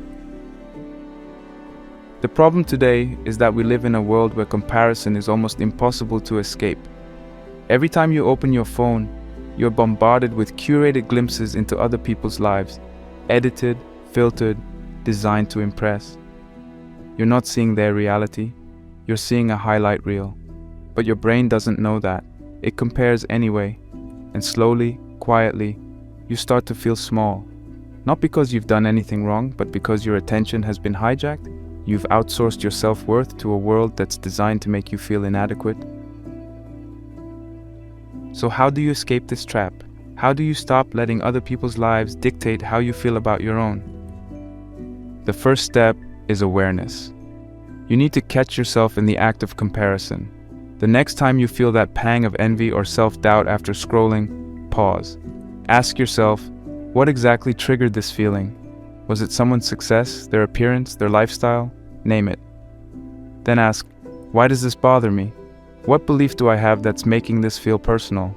The problem today is that we live in a world where comparison is almost impossible to escape. Every time you open your phone, you're bombarded with curated glimpses into other people's lives, edited, filtered, designed to impress. You're not seeing their reality, you're seeing a highlight reel. But your brain doesn't know that. It compares anyway, and slowly, quietly, you start to feel small. Not because you've done anything wrong, but because your attention has been hijacked. You've outsourced your self-worth to a world that's designed to make you feel inadequate. So how do you escape this trap? How do you stop letting other people's lives dictate how you feel about your own? The first step is awareness. You need to catch yourself in the act of comparison. The next time you feel that pang of envy or self-doubt after scrolling, pause. Ask yourself, what exactly triggered this feeling? Was it someone's success, their appearance, their lifestyle? Name it. Then ask, why does this bother me? What belief do I have that's making this feel personal?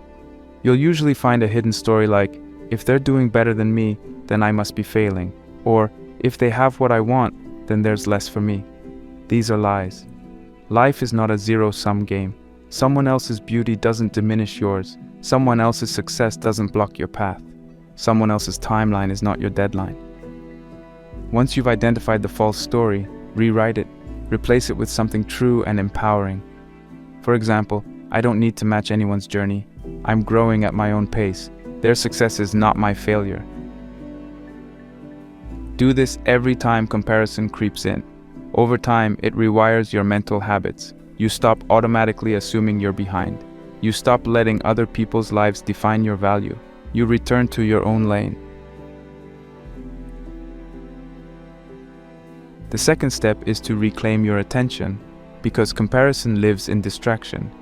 You'll usually find a hidden story like, if they're doing better than me, then I must be failing. Or, if they have what I want, then there's less for me. These are lies. Life is not a zero-sum game. Someone else's beauty doesn't diminish yours. Someone else's success doesn't block your path. Someone else's timeline is not your deadline. Once you've identified the false story, rewrite it. Replace it with something true and empowering. For example, I don't need to match anyone's journey. I'm growing at my own pace. Their success is not my failure. Do this every time comparison creeps in. Over time, it rewires your mental habits. You stop automatically assuming you're behind. You stop letting other people's lives define your value. You return to your own lane. The second step is to reclaim your attention, because comparison lives in distraction.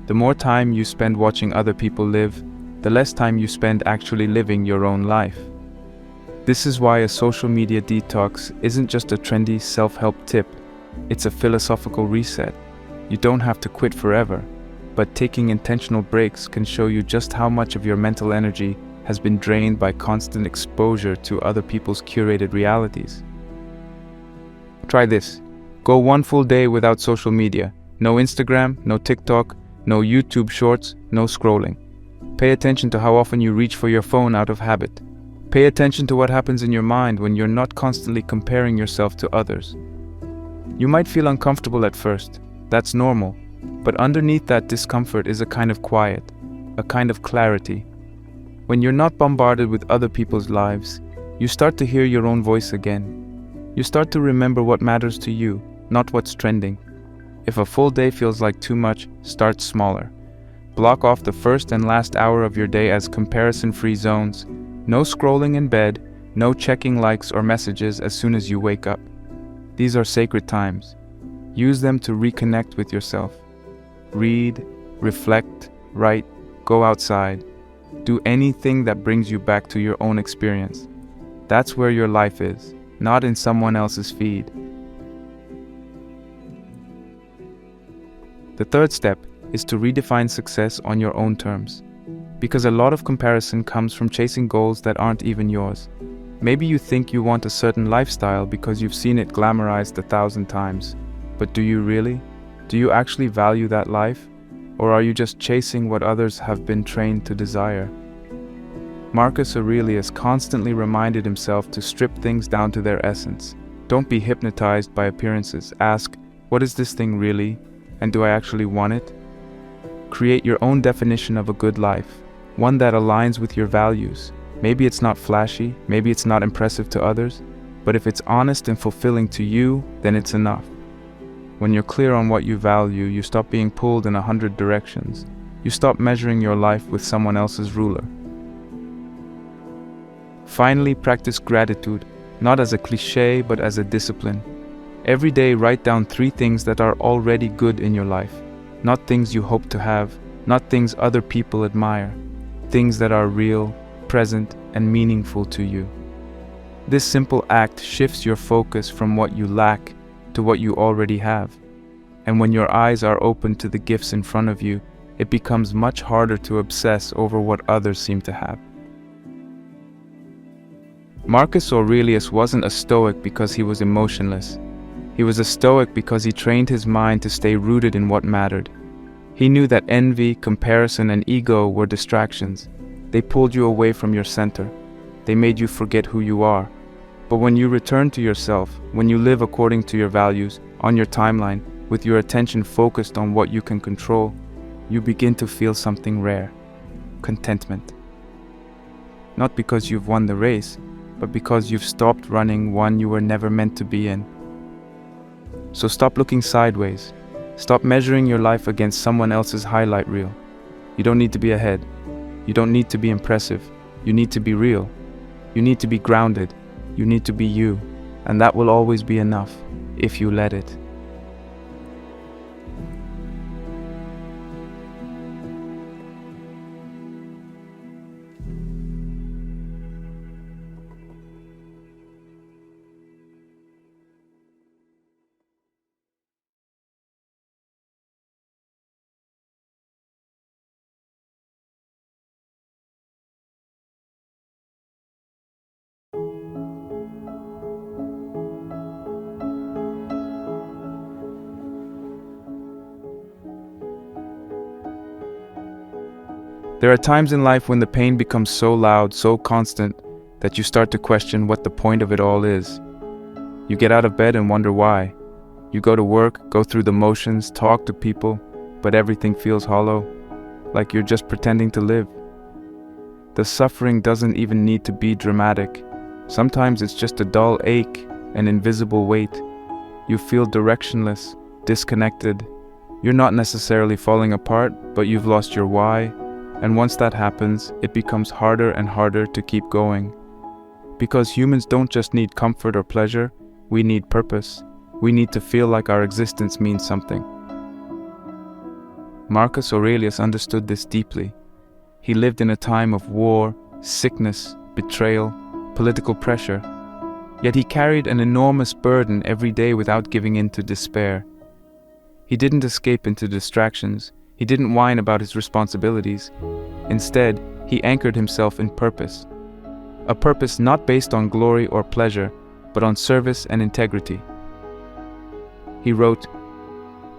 The more time you spend watching other people live, the less time you spend actually living your own life. This is why a social media detox isn't just a trendy self-help tip, it's a philosophical reset. You don't have to quit forever, but taking intentional breaks can show you just how much of your mental energy has been drained by constant exposure to other people's curated realities. Try this. Go one full day without social media. No Instagram, no TikTok, no YouTube shorts, no scrolling. Pay attention to how often you reach for your phone out of habit. Pay attention to what happens in your mind when you're not constantly comparing yourself to others. You might feel uncomfortable at first. That's normal. But underneath that discomfort is a kind of quiet, a kind of clarity. When you're not bombarded with other people's lives, you start to hear your own voice again. You start to remember what matters to you, not what's trending. If a full day feels like too much, start smaller. Block off the first and last hour of your day as comparison-free zones. No scrolling in bed, no checking likes or messages as soon as you wake up. These are sacred times. Use them to reconnect with yourself. Read, reflect, write, go outside. Do anything that brings you back to your own experience. That's where your life is, not in someone else's feed. The third step is to redefine success on your own terms. Because a lot of comparison comes from chasing goals that aren't even yours. Maybe you think you want a certain lifestyle because you've seen it glamorized 1,000 times. But do you really? Do you actually value that life? Or are you just chasing what others have been trained to desire? Marcus Aurelius constantly reminded himself to strip things down to their essence. Don't be hypnotized by appearances. Ask, what is this thing really? And do I actually want it? Create your own definition of a good life. One that aligns with your values. Maybe it's not flashy, maybe it's not impressive to others, but if it's honest and fulfilling to you, then it's enough. When you're clear on what you value, you stop being pulled in 100 directions. You stop measuring your life with someone else's ruler. Finally, practice gratitude, not as a cliché, but as a discipline. Every day, write down 3 things that are already good in your life. Not things you hope to have, not things other people admire. Things that are real, present, and meaningful to you. This simple act shifts your focus from what you lack to what you already have. And when your eyes are open to the gifts in front of you, it becomes much harder to obsess over what others seem to have. Marcus Aurelius wasn't a Stoic because he was emotionless. He was a Stoic because he trained his mind to stay rooted in what mattered. He knew that envy, comparison, and ego were distractions. They pulled you away from your center. They made you forget who you are. But when you return to yourself, when you live according to your values, on your timeline, with your attention focused on what you can control, you begin to feel something rare: contentment. Not because you've won the race, but because you've stopped running one you were never meant to be in. So stop looking sideways. Stop measuring your life against someone else's highlight reel. You don't need to be ahead. You don't need to be impressive. You need to be real. You need to be grounded. You need to be you. And that will always be enough, if you let it. There are times in life when the pain becomes so loud, so constant, that you start to question what the point of it all is. You get out of bed and wonder why. You go to work, go through the motions, talk to people, but everything feels hollow, like you're just pretending to live. The suffering doesn't even need to be dramatic. Sometimes it's just a dull ache, an invisible weight. You feel directionless, disconnected. You're not necessarily falling apart, but you've lost your why, and once that happens, it becomes harder and harder to keep going. Because humans don't just need comfort or pleasure, we need purpose. We need to feel like our existence means something. Marcus Aurelius understood this deeply. He lived in a time of war, sickness, betrayal, political pressure. Yet he carried an enormous burden every day without giving in to despair. He didn't escape into distractions. He didn't whine about his responsibilities. Instead, he anchored himself in purpose. A purpose not based on glory or pleasure, but on service and integrity. He wrote,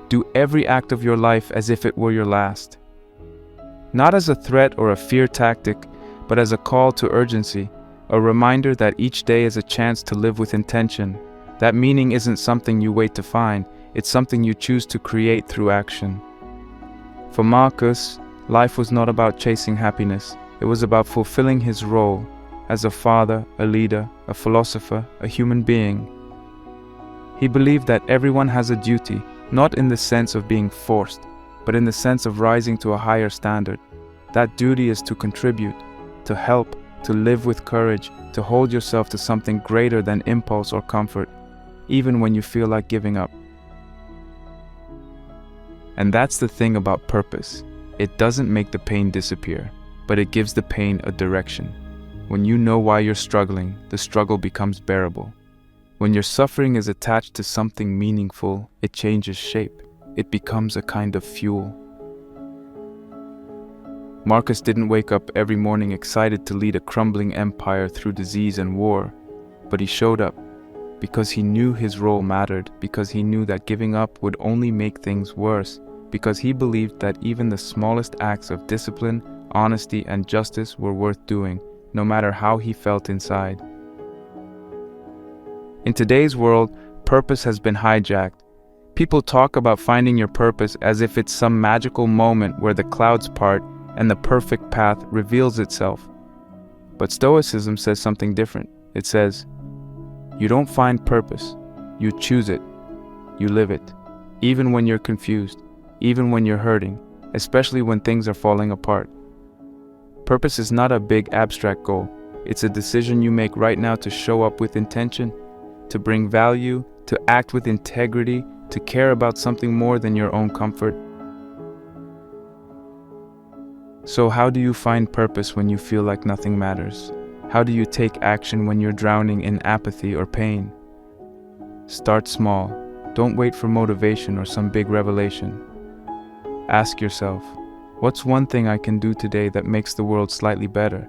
"Do every act of your life as if it were your last." Not as a threat or a fear tactic, but as a call to urgency, a reminder that each day is a chance to live with intention. That meaning isn't something you wait to find, it's something you choose to create through action. For Marcus, life was not about chasing happiness, it was about fulfilling his role as a father, a leader, a philosopher, a human being. He believed that everyone has a duty, not in the sense of being forced, but in the sense of rising to a higher standard. That duty is to contribute, to help, to live with courage, to hold yourself to something greater than impulse or comfort, even when you feel like giving up. And that's the thing about purpose. It doesn't make the pain disappear, but it gives the pain a direction. When you know why you're struggling, the struggle becomes bearable. When your suffering is attached to something meaningful, it changes shape. It becomes a kind of fuel. Marcus didn't wake up every morning excited to lead a crumbling empire through disease and war, but he showed up because he knew his role mattered, because he knew that giving up would only make things worse, because he believed that even the smallest acts of discipline, honesty, and justice were worth doing, no matter how he felt inside. In today's world, purpose has been hijacked. People talk about finding your purpose as if it's some magical moment where the clouds part and the perfect path reveals itself. But Stoicism says something different. It says, you don't find purpose, you choose it, you live it, even when you're confused, even when you're hurting, especially when things are falling apart. Purpose is not a big abstract goal. It's a decision you make right now to show up with intention, to bring value, to act with integrity, to care about something more than your own comfort. So how do you find purpose when you feel like nothing matters? How do you take action when you're drowning in apathy or pain? Start small. Don't wait for motivation or some big revelation. Ask yourself, what's one thing I can do today that makes the world slightly better?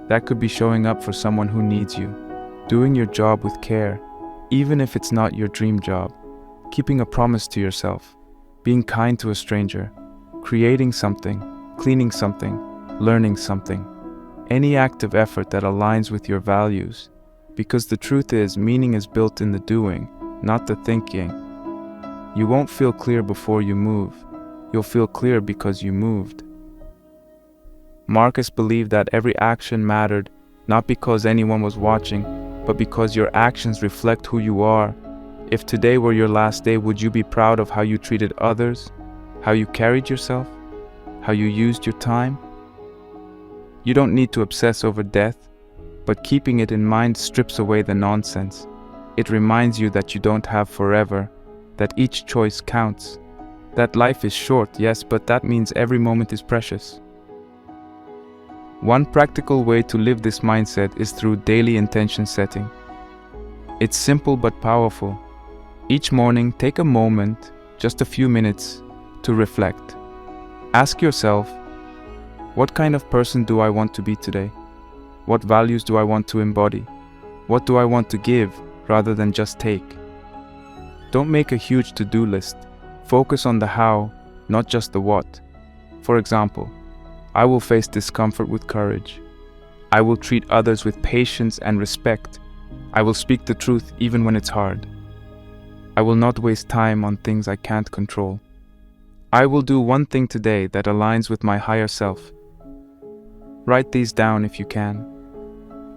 That could be showing up for someone who needs you, doing your job with care, even if it's not your dream job, keeping a promise to yourself, being kind to a stranger, creating something, cleaning something, learning something. Any act of effort that aligns with your values. Because the truth is, meaning is built in the doing, not the thinking. You won't feel clear before you move. You'll feel clear because you moved. Marcus believed that every action mattered, not because anyone was watching, but because your actions reflect who you are. If today were your last day, would you be proud of how you treated others, how you carried yourself, how you used your time? You don't need to obsess over death, but keeping it in mind strips away the nonsense. It reminds you that you don't have forever, that each choice counts, that life is short, yes, but that means every moment is precious. One practical way to live this mindset is through daily intention setting. It's simple but powerful. Each morning, take a moment, just a few minutes, to reflect. Ask yourself, what kind of person do I want to be today? What values do I want to embody? What do I want to give rather than just take? Don't make a huge to-do list. Focus on the how, not just the what. For example, I will face discomfort with courage. I will treat others with patience and respect. I will speak the truth even when it's hard. I will not waste time on things I can't control. I will do one thing today that aligns with my higher self. Write these down if you can.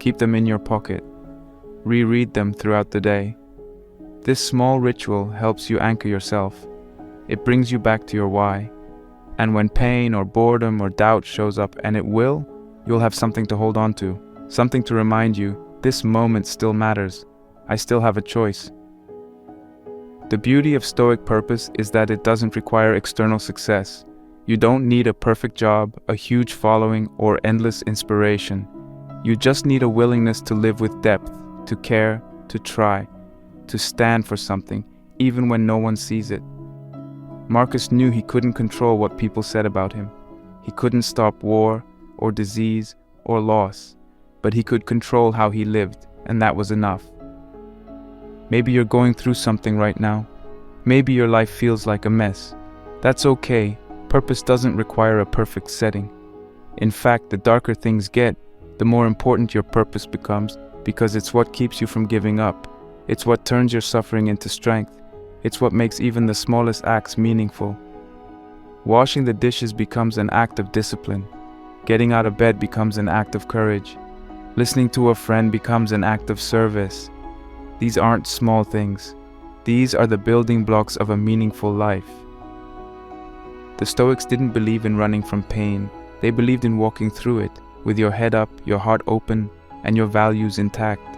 Keep them in your pocket. Reread them throughout the day. This small ritual helps you anchor yourself. It brings you back to your why. And when pain or boredom or doubt shows up, and it will, you'll have something to hold on to, something to remind you, this moment still matters. I still have a choice. The beauty of Stoic purpose is that it doesn't require external success. You don't need a perfect job, a huge following, or endless inspiration. You just need a willingness to live with depth, to care, to try, to stand for something, even when no one sees it. Marcus knew he couldn't control what people said about him. He couldn't stop war, or disease, or loss, but he could control how he lived, and that was enough. Maybe you're going through something right now. Maybe your life feels like a mess. That's okay. Purpose doesn't require a perfect setting. In fact, the darker things get, the more important your purpose becomes, because it's what keeps you from giving up. It's what turns your suffering into strength. It's what makes even the smallest acts meaningful. Washing the dishes becomes an act of discipline. Getting out of bed becomes an act of courage. Listening to a friend becomes an act of service. These aren't small things. These are the building blocks of a meaningful life. The Stoics didn't believe in running from pain. They believed in walking through it, with your head up, your heart open, and your values intact.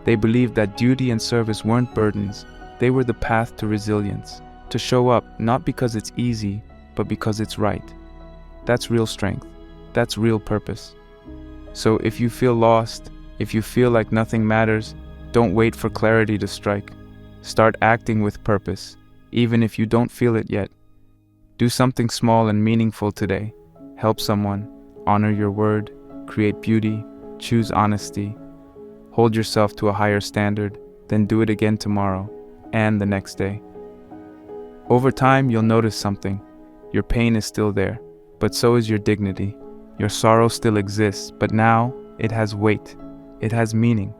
They believed that duty and service weren't burdens. They were the path to resilience, to show up not because it's easy, but because it's right. That's real strength. That's real purpose. So if you feel lost, if you feel like nothing matters, don't wait for clarity to strike. Start acting with purpose, even if you don't feel it yet. Do something small and meaningful today. Help someone, honor your word, create beauty, choose honesty. Hold yourself to a higher standard, then do it again tomorrow and the next day. Over time, you'll notice something. Your pain is still there, but so is your dignity. Your sorrow still exists, but now it has weight. It has meaning.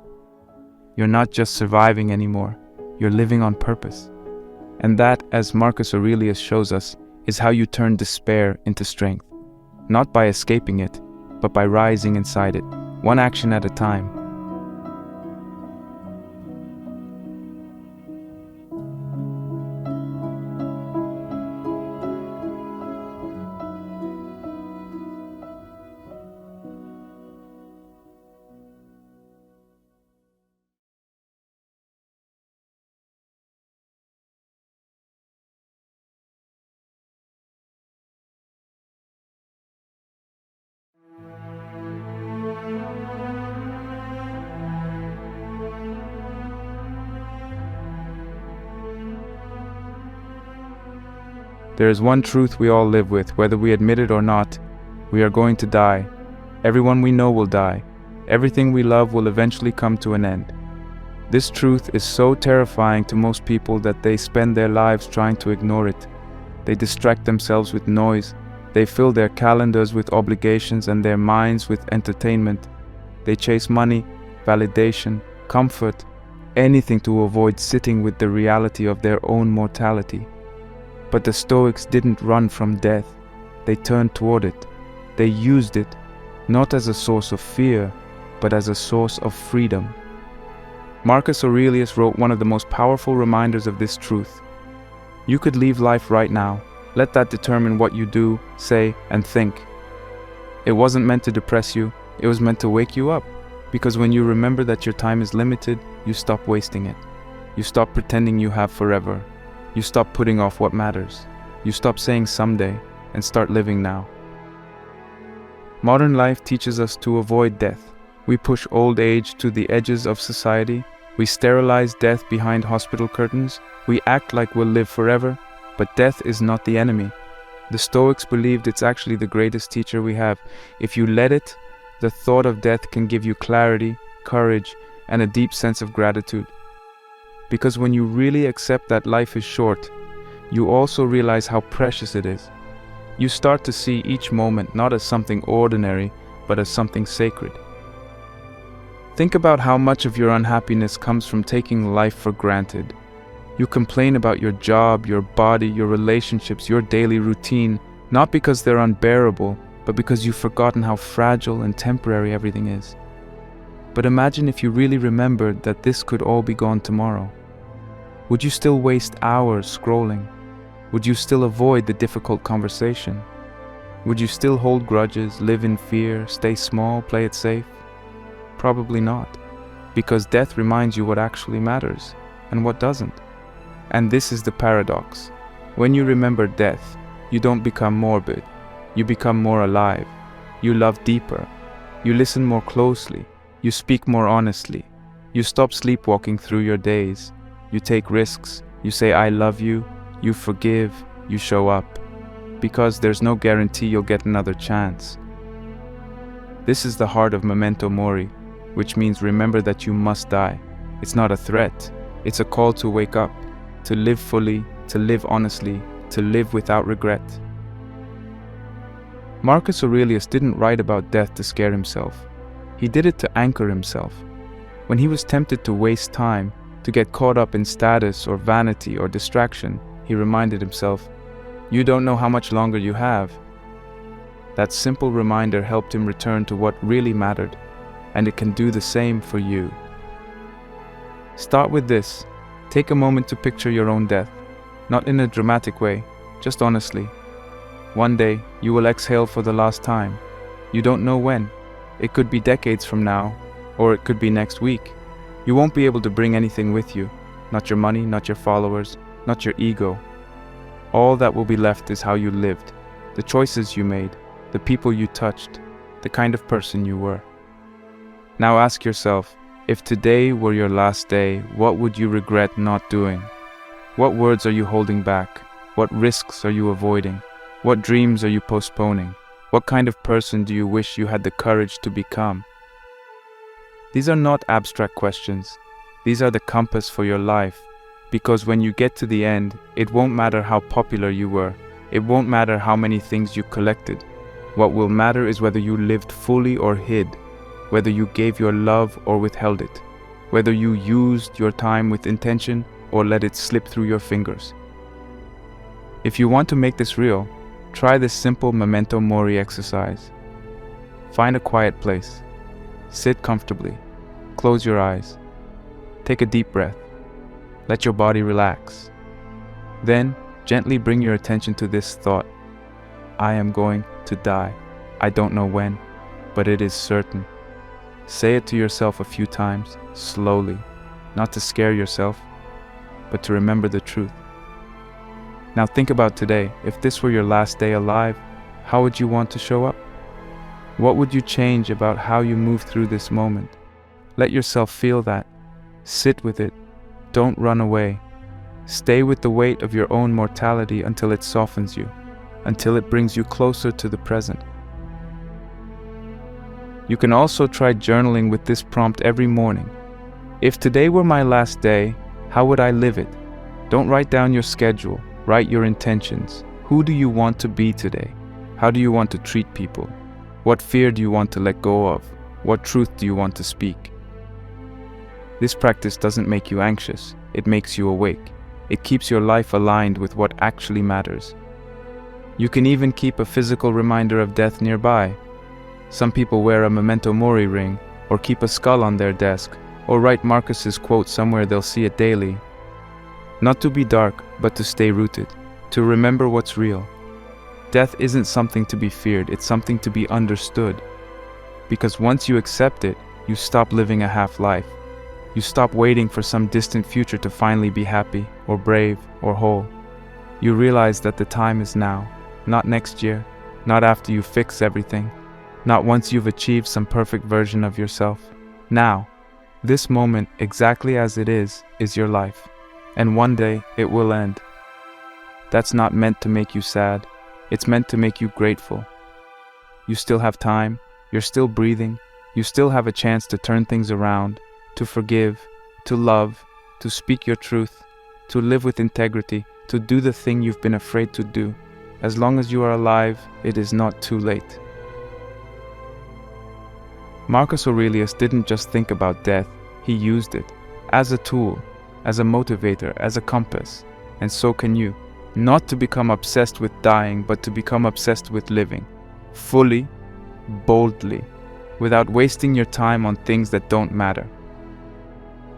You're not just surviving anymore. You're living on purpose. And that, as Marcus Aurelius shows us, is how you turn despair into strength. Not by escaping it, but by rising inside it, one action at a time. There is one truth we all live with, whether we admit it or not. We are going to die. Everyone we know will die. Everything we love will eventually come to an end. This truth is so terrifying to most people that they spend their lives trying to ignore it. They distract themselves with noise. They fill their calendars with obligations and their minds with entertainment. They chase money, validation, comfort, anything to avoid sitting with the reality of their own mortality. But the Stoics didn't run from death. They turned toward it. They used it, not as a source of fear, but as a source of freedom. Marcus Aurelius wrote one of the most powerful reminders of this truth. You could leave life right now. Let that determine what you do, say, and think. It wasn't meant to depress you. It was meant to wake you up. Because when you remember that your time is limited, you stop wasting it. You stop pretending you have forever. You stop putting off what matters. You stop saying someday and start living now. Modern life teaches us to avoid death. We push old age to the edges of society. We sterilize death behind hospital curtains. We act like we'll live forever, but death is not the enemy. The Stoics believed it's actually the greatest teacher we have. If you let it, the thought of death can give you clarity, courage, and a deep sense of gratitude. Because when you really accept that life is short, you also realize how precious it is. You start to see each moment not as something ordinary, but as something sacred. Think about how much of your unhappiness comes from taking life for granted. You complain about your job, your body, your relationships, your daily routine, not because they're unbearable, but because you've forgotten how fragile and temporary everything is. But imagine if you really remembered that this could all be gone tomorrow. Would you still waste hours scrolling? Would you still avoid the difficult conversation? Would you still hold grudges, live in fear, stay small, play it safe? Probably not, because death reminds you what actually matters and what doesn't. And this is the paradox. When you remember death, you don't become morbid. You become more alive. You love deeper. You listen more closely. You speak more honestly. You stop sleepwalking through your days. You take risks. You say, I love you. You forgive. You show up. Because there's no guarantee you'll get another chance. This is the heart of memento mori, which means remember that you must die. It's not a threat. It's a call to wake up, to live fully, to live honestly, to live without regret. Marcus Aurelius didn't write about death to scare himself. He did it to anchor himself. When he was tempted to waste time, to get caught up in status or vanity or distraction, he reminded himself, you don't know how much longer you have. That simple reminder helped him return to what really mattered, and it can do the same for you. Start with this. Take a moment to picture your own death, not in a dramatic way, just honestly. One day, you will exhale for the last time. You don't know when. It could be decades from now, or it could be next week. You won't be able to bring anything with you, not your money, not your followers, not your ego. All that will be left is how you lived, the choices you made, the people you touched, the kind of person you were. Now ask yourself, if today were your last day, what would you regret not doing? What words are you holding back? What risks are you avoiding? What dreams are you postponing? What kind of person do you wish you had the courage to become? These are not abstract questions. These are the compass for your life. Because when you get to the end, it won't matter how popular you were. It won't matter how many things you collected. What will matter is whether you lived fully or hid, whether you gave your love or withheld it, whether you used your time with intention or let it slip through your fingers. If you want to make this real, try this simple memento mori exercise. Find a quiet place. Sit comfortably. Close your eyes. Take a deep breath. Let your body relax. Then, gently bring your attention to this thought. I am going to die. I don't know when, but it is certain. Say it to yourself a few times, slowly, not to scare yourself, but to remember the truth. Now think about today. If this were your last day alive, how would you want to show up? What would you change about how you move through this moment? Let yourself feel that. Sit with it. Don't run away. Stay with the weight of your own mortality until it softens you, until it brings you closer to the present. You can also try journaling with this prompt every morning. If today were my last day, how would I live it? Don't write down your schedule. Write your intentions. Who do you want to be today? How do you want to treat people? What fear do you want to let go of? What truth do you want to speak? This practice doesn't make you anxious. It makes you awake. It keeps your life aligned with what actually matters. You can even keep a physical reminder of death nearby. Some people wear a memento mori ring, or keep a skull on their desk, or write Marcus's quote somewhere they'll see it daily. Not to be dark, but to stay rooted, to remember what's real. Death isn't something to be feared, it's something to be understood. Because once you accept it, you stop living a half-life. You stop waiting for some distant future to finally be happy, or brave, or whole. You realize that the time is now, not next year, not after you fix everything, not once you've achieved some perfect version of yourself. Now, this moment, exactly as it is your life. And one day, it will end. That's not meant to make you sad. It's meant to make you grateful. You still have time. You're still breathing. You still have a chance to turn things around, to forgive, to love, to speak your truth, to live with integrity, to do the thing you've been afraid to do. As long as you are alive, it is not too late. Marcus Aurelius didn't just think about death, he used it as a tool, as a motivator, as a compass. And so can you. Not to become obsessed with dying, but to become obsessed with living. Fully, boldly, without wasting your time on things that don't matter.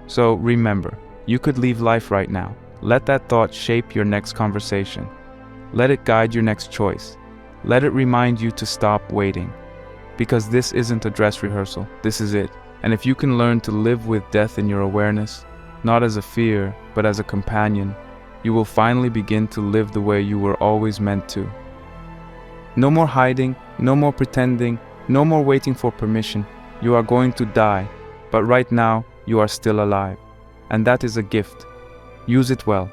So remember, you could leave life right now. Let that thought shape your next conversation. Let it guide your next choice. Let it remind you to stop waiting. Because this isn't a dress rehearsal, this is it. And if you can learn to live with death in your awareness, not as a fear, but as a companion, you will finally begin to live the way you were always meant to. No more hiding, no more pretending, no more waiting for permission. You are going to die, but right now, you are still alive. And that is a gift. Use it well.